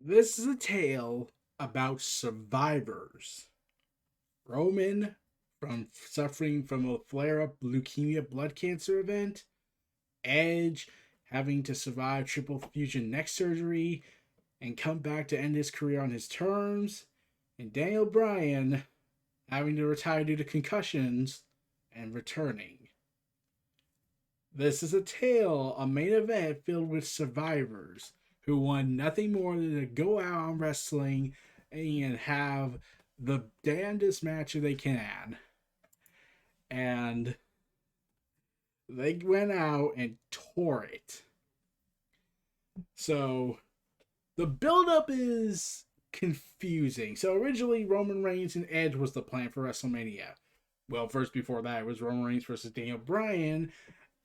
This is a tale about survivors. Roman from suffering from a flare up leukemia blood cancer event, Edge having to survive triple fusion neck surgery and come back to end his career on his terms, and Daniel Bryan having to retire due to concussions and returning. This is a tale, a main event filled with survivors who want nothing more than to go out on wrestling and have the damnedest match they can. And they went out and tore it. So the buildup is confusing. So originally, Roman Reigns and Edge was the plan for WrestleMania. Well, first before that, it was Roman Reigns versus Daniel Bryan.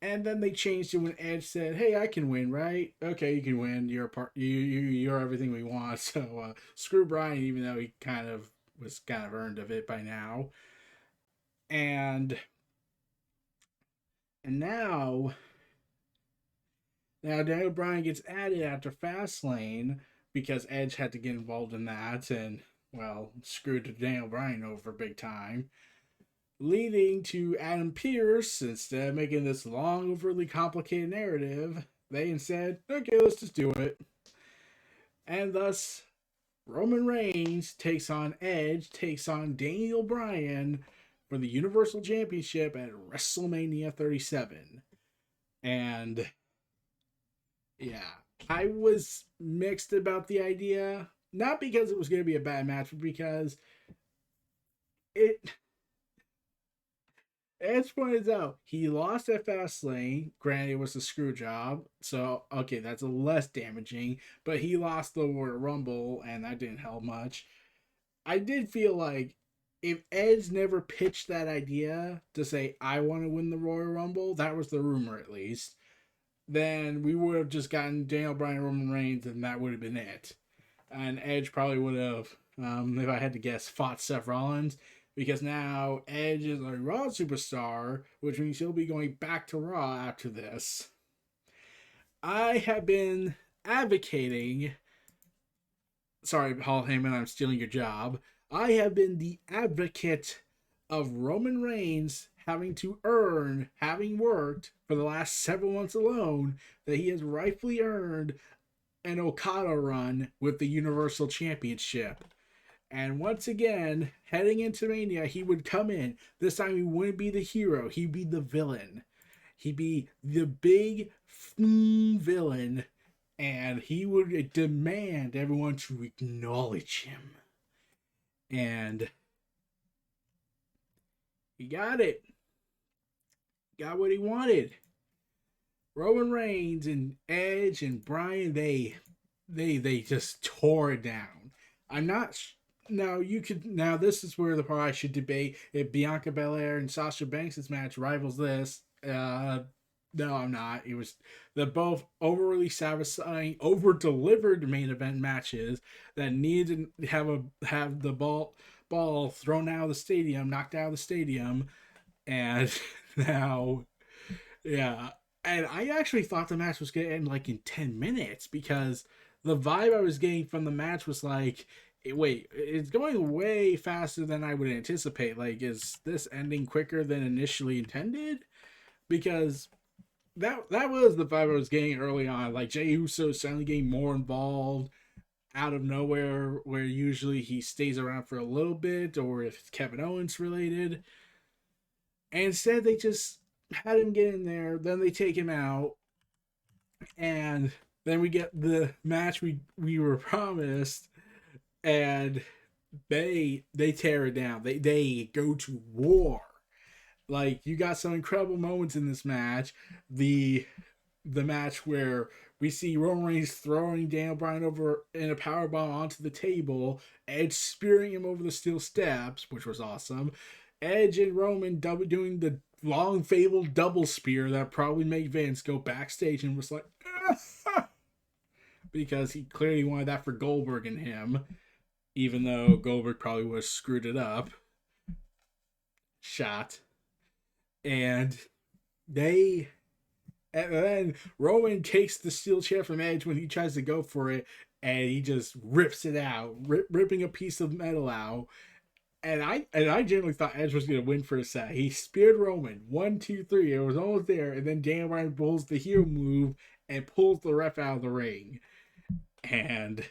And then they changed it when Edge said, "Hey, I can win, right? Okay, you can win. You're a part. You're everything we want. So screw Bryan, even though he kind of was kind of earned of it by now." And and now Daniel Bryan gets added after Fastlane because Edge had to get involved in that, and well, screwed Daniel Bryan over big time, leading to Adam Pearce. Instead of making this long, overly complicated narrative, they instead, okay, let's just do it. And thus, Roman Reigns takes on Edge, takes on Daniel Bryan for the Universal Championship at WrestleMania 37. And yeah, I was mixed about the idea. Not because it was going to be a bad match, but because it Edge pointed out he lost at Fastlane. Granted, it was a screw job, so okay, that's a less damaging. But he lost the Royal Rumble, and that didn't help much. I did feel like if Edge never pitched that idea to say I want to win the Royal Rumble, that was the rumor at least, then we would have just gotten Daniel Bryan, Roman Reigns, and that would have been it. And Edge probably would have, if I had to guess, fought Seth Rollins, because now Edge is a Raw superstar, which means he'll be going back to Raw after this. I have been advocating. Sorry, Paul Heyman, I'm stealing your job. I have been the advocate of Roman Reigns having to earn, having worked for the last several months alone, that he has rightfully earned an Okada run with the Universal Championship. And once again, heading into Mania, he would come in. This time he wouldn't be the hero, he'd be the villain. He'd be the big villain, and he would demand everyone to acknowledge him. And he got it. Got what he wanted. Roman Reigns and Edge and Bryan, they just tore it down. I'm not now you could now this is where the part I should debate if Bianca Belair and Sasha Banks' match rivals this. No, I'm not. It was they're both overly satisfying, over delivered main event matches that needed to have the ball thrown out of the stadium, knocked out of the stadium, and now yeah. And I actually thought the match was gonna end like in 10 minutes because the vibe I was getting from the match was like, wait, it's going way faster than I would anticipate. Like, is this ending quicker than initially intended? Because that was the vibe I was getting early on. Like Jey Uso suddenly getting more involved out of nowhere, where usually he stays around for a little bit, or if it's Kevin Owens related. And instead, they just had him get in there. Then they take him out, and then we get the match we were promised, and they tear it down. They go to war. Like, you got some incredible moments in this match. The match where we see Roman Reigns throwing Daniel Bryan over in a powerbomb onto the table, Edge spearing him over the steel steps, which was awesome. Edge and Roman doing the long fabled double spear that probably made Vince go backstage and was like, because he clearly wanted that for Goldberg and him, even though Goldberg probably would have screwed it up. Shot. And they and then Roman takes the steel chair from Edge when he tries to go for it, and he just rips it out, ripping a piece of metal out. And I generally thought Edge was gonna win for a set. He speared Roman 1, 2, 3. It was almost there, and then Daniel Bryan pulls the heel move and pulls the ref out of the ring, and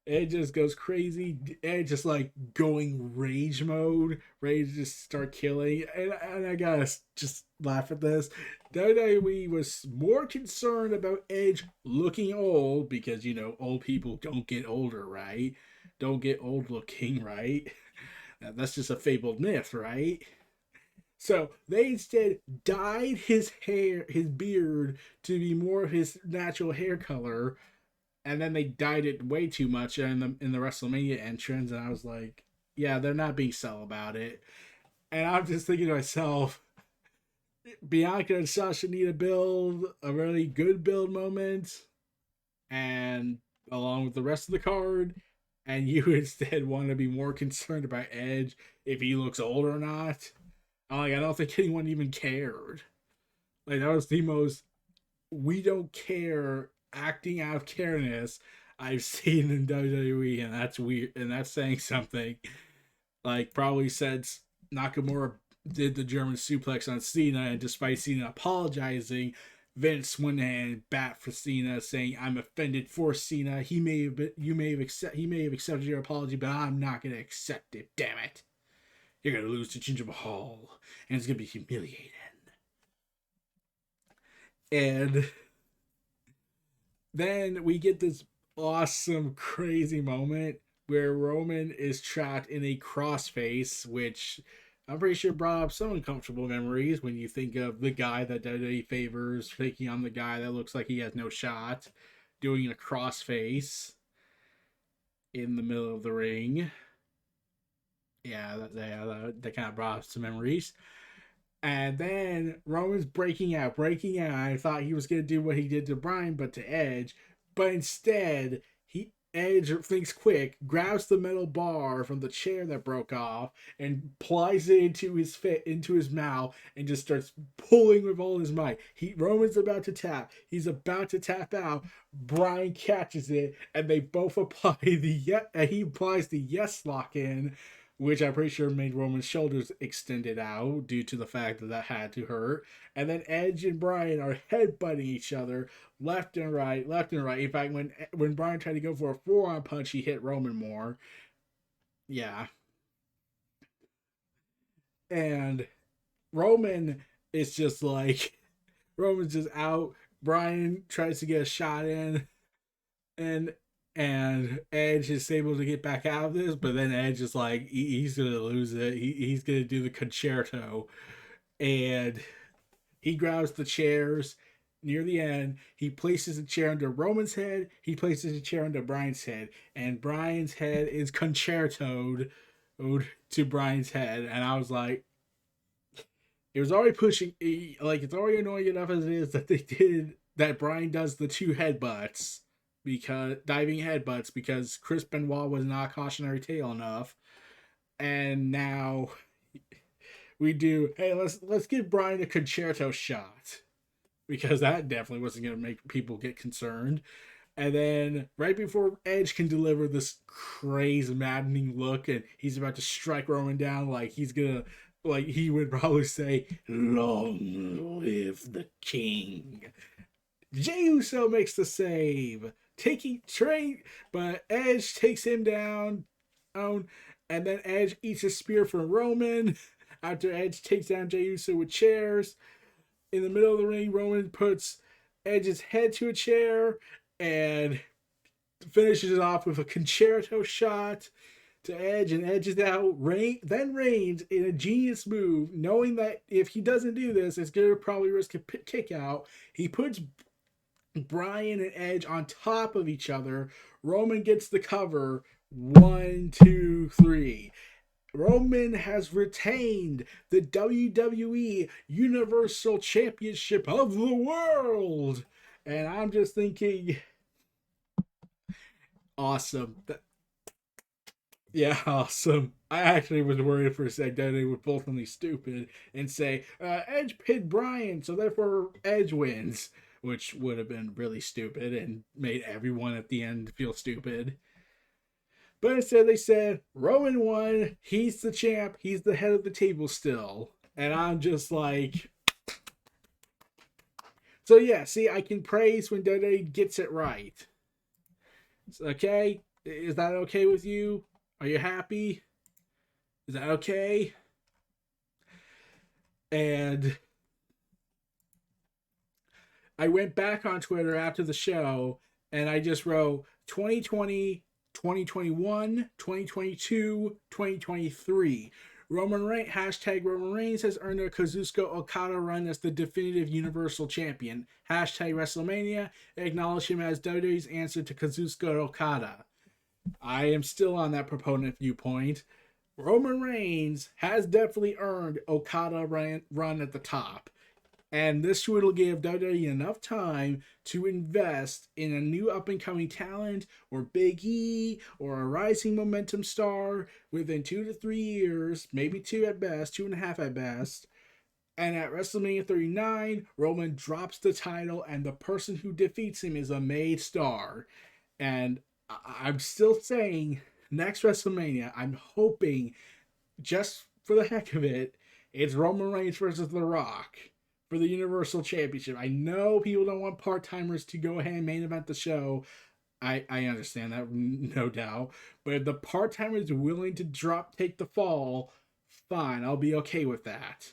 it just goes crazy. Edge just like going rage mode, ready to just start killing. And I gotta just laugh at this. WWE was more concerned about Edge looking old because, old people don't get older, right? Don't get old looking, right? That's just a fabled myth, right? So they instead dyed his hair, his beard, to be more of his natural hair color, and then they dyed it way too much in the WrestleMania entrance, and I was like, yeah, they're not being subtle about it. And I'm just thinking to myself, Bianca and Sasha need to build a really good build moment, and along with the rest of the card, and you instead want to be more concerned about Edge if he looks old or not. I don't think anyone even cared. Like, that was the most we don't care acting out of careness I've seen in WWE, and that's weird, and that's saying something. Like, probably since Nakamura did the German suplex on Cena, and despite Cena apologizing, Vince went and bat for Cena, saying, "I'm offended for Cena. He may have accepted your apology, but I'm not gonna accept it. Damn it! You're gonna lose to Jinder Mahal, and it's gonna be humiliating." And then we get this awesome, crazy moment where Roman is trapped in a crossface, which I'm pretty sure brought up some uncomfortable memories when you think of the guy that WWE favors taking on the guy that looks like he has no shot, doing a crossface in the middle of the ring. Yeah, that kind of brought up some memories. And then Roman's breaking out. I thought he was going to do what he did to Bryan, but to Edge. But instead, Edge thinks quick, grabs the metal bar from the chair that broke off, and plies it into his mouth, and just starts pulling with all his might. Roman's about to tap. He's about to tap out. Bryan catches it, and they both apply he applies the yes lock in, which I'm pretty sure made Roman's shoulders extended out due to the fact that had to hurt. And then Edge and Bryan are headbutting each other left and right. In fact, when Bryan tried to go for a forearm punch, he hit Roman more. Yeah. And Roman is just like, Roman's just out. Bryan tries to get a shot in, and Edge is able to get back out of this, but then Edge is like, he's gonna lose it. He's gonna do the concerto, and he grabs the chairs near the end. He places a chair under Roman's head. He places a chair under Bryan's head, and Bryan's head is concertoed to Bryan's head. And I was like, it was already pushing. Like, it's already annoying enough as it is that Bryan does the two headbutts, because diving headbutts, because Chris Benoit was not cautionary tale enough, and now we do. Hey, let's give Bryan a concerto shot, because that definitely wasn't going to make people get concerned. And then right before Edge can deliver this crazy, maddening look, and he's about to strike Roman down, like he would probably say, "Long live the king." Jey Uso makes the save, but Edge takes him down, and then Edge eats a spear from Roman. After Edge takes down Jey Uso with chairs, in the middle of the ring, Roman puts Edge's head to a chair and finishes it off with a concerto shot to Edge, and Edge is out. Then Reigns, in a genius move, knowing that if he doesn't do this, it's going to probably risk a kick out. He puts Bryan and Edge on top of each other. Roman gets the cover. 1, 2, 3. Roman has retained the WWE Universal Championship of the world. And I'm just thinking, awesome. Yeah, awesome. I actually was worried for a sec that they would both be stupid and say, Edge pinned Bryan, so therefore Edge wins. which would have been really stupid and made everyone at the end feel stupid. But instead they said, Roman won, he's the champ, he's the head of the table still. And I'm just like... So yeah, see, I can praise when WWE gets it right. Okay? Is that okay with you? Are you happy? Is that okay? And I went back on Twitter after the show and I just wrote 2020, 2021, 2022, 2023. Roman Reigns, hashtag Roman Reigns has earned a Kazuchika Okada run as the definitive Universal Champion. Hashtag WrestleMania, acknowledge him as WWE's answer to Kazuchika Okada. I am still on that proponent viewpoint. Roman Reigns has definitely earned Okada run at the top. And this will give WWE enough time to invest in a new up-and-coming talent or Big E or a rising momentum star within 2 to 3 years, maybe 2 at best, 2.5 at best. And at WrestleMania 39, Roman drops the title and the person who defeats him is a made star. And I'm still saying next WrestleMania, I'm hoping, just for the heck of it, it's Roman Reigns versus The Rock for the Universal Championship. I know people don't want part-timers to go ahead and main event the show. I understand that, no doubt. But if the part-timers are willing to take the fall, fine, I'll be okay with that.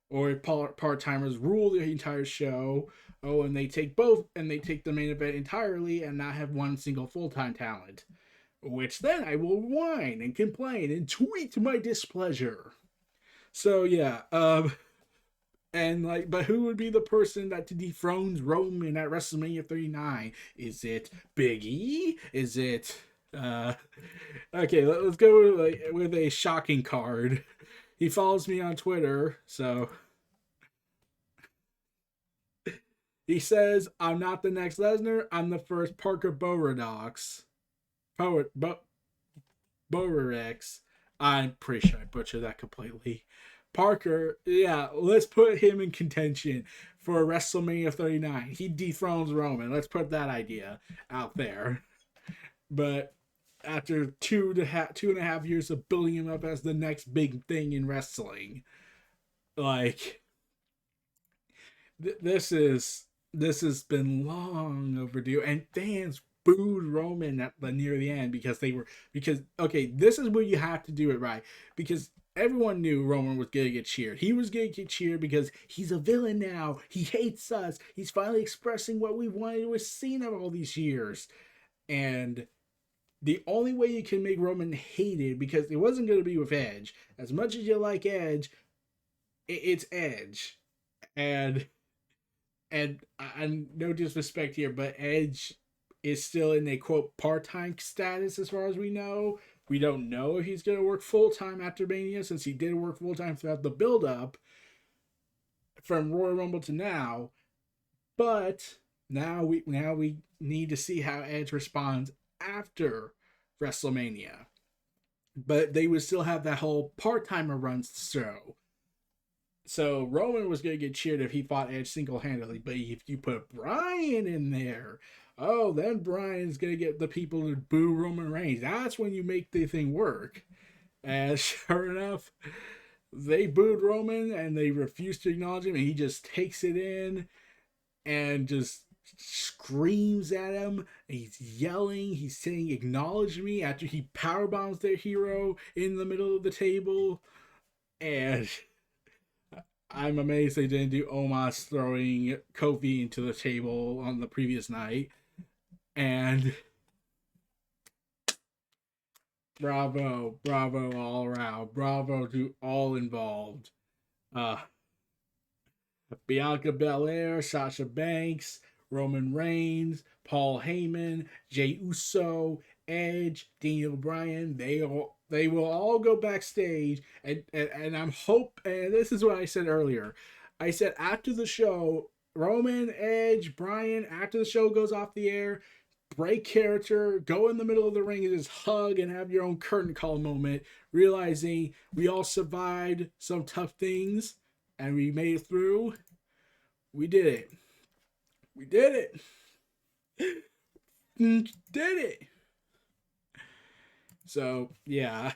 Or if part-timers rule the entire show, and they take both, and they take the main event entirely and not have one single full-time talent. Which then I will whine and complain and tweet my displeasure. So yeah, but who would be the person that dethrones Roman at WrestleMania 39? Is it Big E? Is it okay, let's go with a shocking card. He follows me on Twitter, so he says, I'm not the next Lesnar, I'm the first Parker Boradox. Borarex. I'm pretty sure I butchered that completely. Parker, yeah, let's put him in contention for WrestleMania 39. He dethrones Roman. Let's put that idea out there. But after two and a half years of building him up as the next big thing in wrestling, like this has been long overdue, and fans booed Roman at near the end because this is where you have to do it right, because everyone knew Roman was going to get cheered. He was going to get cheered because he's a villain now. He hates us. He's finally expressing what we wanted to have seen of all these years. And the only way you can make Roman hated, because it wasn't going to be with Edge. As much as you like Edge, it's Edge. And I'm no disrespect here, but Edge is still in a, quote, part-time status as far as we know. We don't know if he's going to work full-time after Mania, since he did work full-time throughout the build-up from Royal Rumble to now. But now we need to see how Edge responds after WrestleMania. But they would still have that whole part-timer runs to show. So Roman was going to get cheered if he fought Edge single-handedly. But if you put Bryan in there, then Bryan's going to get the people to boo Roman Reigns. That's when you make the thing work. And sure enough, they booed Roman and they refused to acknowledge him. And he just takes it in and just screams at him. He's yelling. He's saying, acknowledge me, after he powerbombs their hero in the middle of the table. And I'm amazed they didn't do Omos throwing Kofi into the table on the previous night. And bravo all around. Bravo to all involved. Bianca Belair, Sasha Banks, Roman Reigns, Paul Heyman, Jey Uso, Edge, Daniel Bryan, they will all go backstage, and I'm and this is what I said earlier. I said after the show, Roman, Edge, Bryan, after the show goes off the air, break character, go in the middle of the ring and just hug and have your own curtain call moment, realizing we all survived some tough things and we made it through. We did it. We did it. Did it. So, yeah.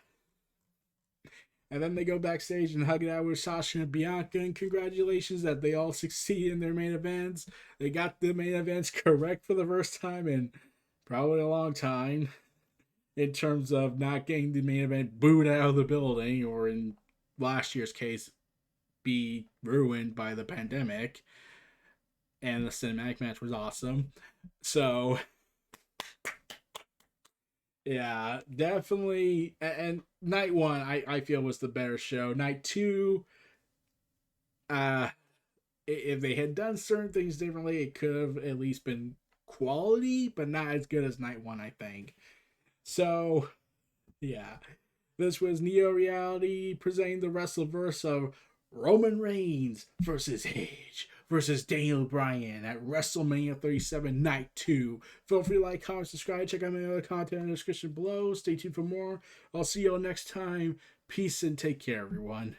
And then they go backstage and hug it out with Sasha and Bianca. And congratulations that they all succeed in their main events. They got the main events correct for the first time in probably a long time. In terms of not getting the main event booed out of the building, or in last year's case, be ruined by the pandemic. And the cinematic match was awesome. So, yeah, definitely. And night one, I feel was the better show. Night two, uh, if they had done certain things differently, it could have at least been quality, but not as good as night one, I think. So, yeah. This was Neo Reality presenting the WrestleVerse of Roman Reigns versus Edge versus Daniel Bryan at WrestleMania 37 Night 2. Feel free to like, comment, subscribe, check out my other content in the description below. Stay tuned for more. I'll see you all next time. Peace and take care, everyone.